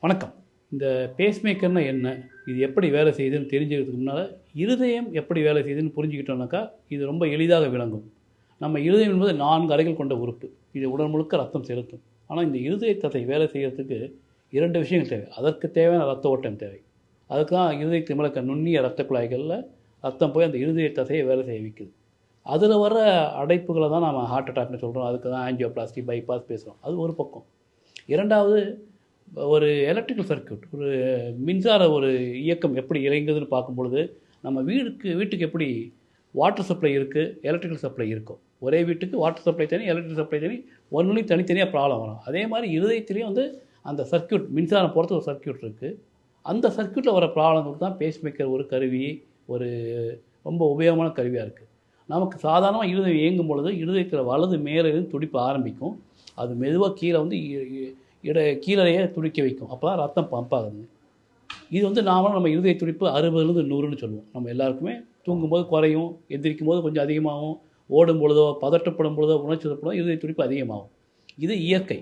வணக்கம். இந்த பேஸ்மேக்கர்னா என்ன? இது எப்படி வேலை செய்யுதுன்னு தெரிஞ்சுக்கிறதுக்கு முன்னால, இருதயம் எப்படி வேலை செய்யுதுன்னு புரிஞ்சுக்கிட்டோம்னாக்கா, இது ரொம்ப எளிதாக விளங்கும். நம்ம இருதயம் என்பது 4 அறைகள் கொண்ட உறுப்பு. இது உடல் முழுக்க ரத்தம் செலுத்தும். ஆனா, இந்த இருதய தசை வேலை செய்யறதுக்கு 2 விஷயங்கள் தேவை. அதற்கு தேவையான ரத்த ஓட்டம் தேவை. அதுக்கு தான் இருதயத்தின் மேல இருக்க நுண்ணிய ரத்த குழாய்கள்ல ரத்தம் போய் அந்த இருதய தசையை வேலை செய்ய வைக்குது. அதில வர அடைப்புகள தான் நாம ஹார்ட் அட்டாக்ன்னு சொல்றோம். அதுக்கு தான் ஆஞ்சியோபிளாஸ்டி, பைபாஸ் பேசுறோம். அது ஒரு பக்கம். 2வது ஒரு எலக்ட்ரிக்கல் சர்க்யூட், ஒரு மின்சார இயக்கம் எப்படி இயங்குதுன்னு பார்க்கும்பொழுது, நம்ம வீட்டுக்கு எப்படி வாட்டர் சப்ளை இருக்குது, எலக்ட்ரிக்கல் சப்ளை இருக்கும். ஒரே வீட்டுக்கு வாட்டர் சப்ளை தனி, எலக்ட்ரிக்கல் சப்ளை தனி, ஒவ்வொன்றிலையும் தனித்தனியாக ப்ராப்ளம் வரும். அதே மாதிரி இருதயத்திலையும் அந்த சர்க்யூட், மின்சாரம் போகிறது ஒரு சர்க்யூட் இருக்குது. அந்த சர்க்யூட்டில் வர ப்ராப்ளங்களுக்கு தான் பேஸ்மேக்கர் ஒரு கருவி, ஒரு ரொம்ப உபயோகமான கருவியாக இருக்குது. நமக்கு சாதாரணமாக இருதயம் இயங்கும் பொழுது இருதயத்தில் வலது மேலே இருந்து துடிப்பு ஆரம்பிக்கும். அது மெதுவாக கீழே கீழேயே துடிக்க வைக்கும். அப்போ தான் ரத்தம் பம்ப் ஆகுது. இது நாமளும் நம்ம இருதய துடிப்பு 60லேருந்து 100ன்னு சொல்லுவோம். நம்ம எல்லாருக்குமே தூங்கும்போது குறையும், எந்திரிக்கும் போது கொஞ்சம் அதிகமாகும், ஓடும் பொழுதோ, பதட்டப்படும் பொழுதோ, உணர்ச்சி வசப்படும் இருதய துடிப்பு அதிகமாகும். இது இயற்கை.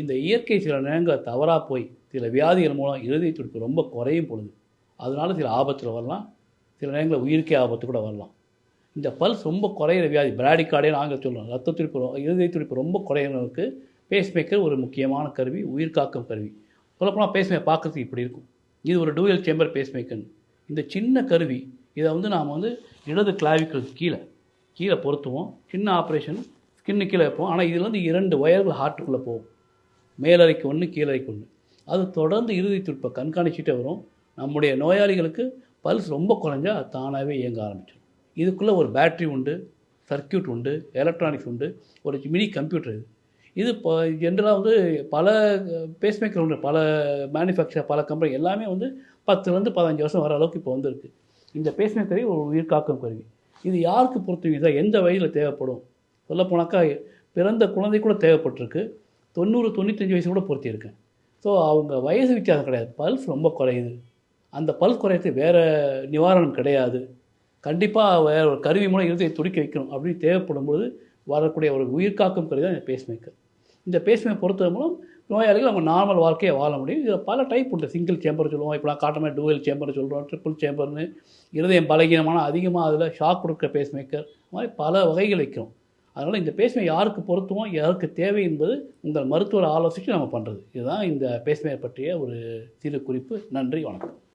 இந்த இயற்கை சில நேரங்களில் தவறாக போய் சில வியாதிகள் மூலம் இருதய துடிப்பு ரொம்ப குறையும் பொழுது, அதனால சில ஆபத்தில் வரலாம். சில நேரங்களில் உயிருக்கே ஆபத்து கூட வரலாம். இந்த பல்ஸ் ரொம்ப குறையிற வியாதி, பிராடிகார்டியன்னு ஆங்கிலம் சொல்லுவோம். ரத்த துடிப்பு, இருதய துடிப்பு ரொம்ப குறையிறவங்களுக்கு பேஸ்மேக்கர் ஒரு முக்கியமான கருவி, உயிர் காக்கும் கருவி. சொல்லப்போனால் பேஸ்மேக்கர் பார்க்குறதுக்கு இப்படி இருக்கும். இது ஒரு டூயல் சேம்பர் பேஸ்மேக்கர். இந்த சின்ன கருவி இதை நாம் இடது கிளாவிக்கல் கீழே பொருத்துவோம். சின்ன ஆப்ரேஷன், ஸ்கின்னு கீழே வைப்போம். ஆனால் இதுலேருந்து 2 ஒயர்கள் ஹார்ட்டுக்குள்ளே போகும். மேலறைக்கு 1, கீழறைக்கு 1. அது தொடர்ந்து இருதய துடிப்பை கண்காணிச்சிட்டே வரும். நம்முடைய நோயாளிகளுக்கு பல்ஸ் ரொம்ப குறைஞ்சா தானாகவே இயங்க ஆரம்பிச்சிடும். இதுக்குள்ளே ஒரு பேட்ரி உண்டு, சர்க்யூட் உண்டு, எலக்ட்ரானிக்ஸ் உண்டு, ஒரு மினி கம்ப்யூட்டர். இது இப்போ ஜென்ரலாக பல பேஸ்மேக்கர் உண்டு, பல மேனுஃபேக்சர், பல கம்பெனி எல்லாமே 10லேருந்து 15 வருஷம் வர அளவுக்கு இப்போ வந்திருக்கு. இந்த பேஸ்மேக்கரை ஒரு உயிர் காக்கும் கருவி. இது யாருக்கு பொறுத்துவீங்க சார்? எந்த வயதில் தேவைப்படும்? சொல்லப்போனாக்கா பிறந்த குழந்தை கூட தேவைப்பட்டிருக்கு. 90, 95 வயசு கூட பொருத்தியிருக்கேன். ஸோ அவங்க வயசு வித்தியாசம் கிடையாது. பல்ஸ் ரொம்ப குறையுது. அந்த பல்ஸ் குறையத்துக்கு வேறு நிவாரணம் கிடையாது. கண்டிப்பாக வேறு ஒரு கருவி மூலம் இருதயத்தை துடிக்க வைக்கணும் அப்படின்னு தேவைப்படும்போது வரக்கூடிய ஒரு உயிர் காக்கும் கருவி தான் இந்த பேஸ்மேக்கர். இந்த பேஸ்மேக்கர் பொறுத்தது மூலம் நோயாளிகள் அவங்க நார்மல் வாழ்க்கையை வாழ முடியும். இதில் பல டைப் உண்டு. சிங்கிள் சேம்பர் சொல்லுவோம், இப்போ நான் காட்டுற மாதிரி டூவல் சேம்பர் சொல்கிறோம், ட்ரிபிள் சேம்பர்னு. இருதயம் பலகீனமான அதிகமாக அதில் ஷாக் கொடுக்குற பேஸ்மேக்கர், இந்த மாதிரி பல வகைகள் வைக்கிறோம். அதனால் இந்த பேஸ்மேக்கர் யாருக்கு பொருத்துவோம், யாருக்கு தேவை என்பது உங்கள் மருத்துவரை ஆலோசித்து நம்ம பண்ணுறது. இதுதான் இந்த பேஸ்மேக்கர் பற்றிய ஒரு சிறு குறிப்பு. நன்றி, வணக்கம்.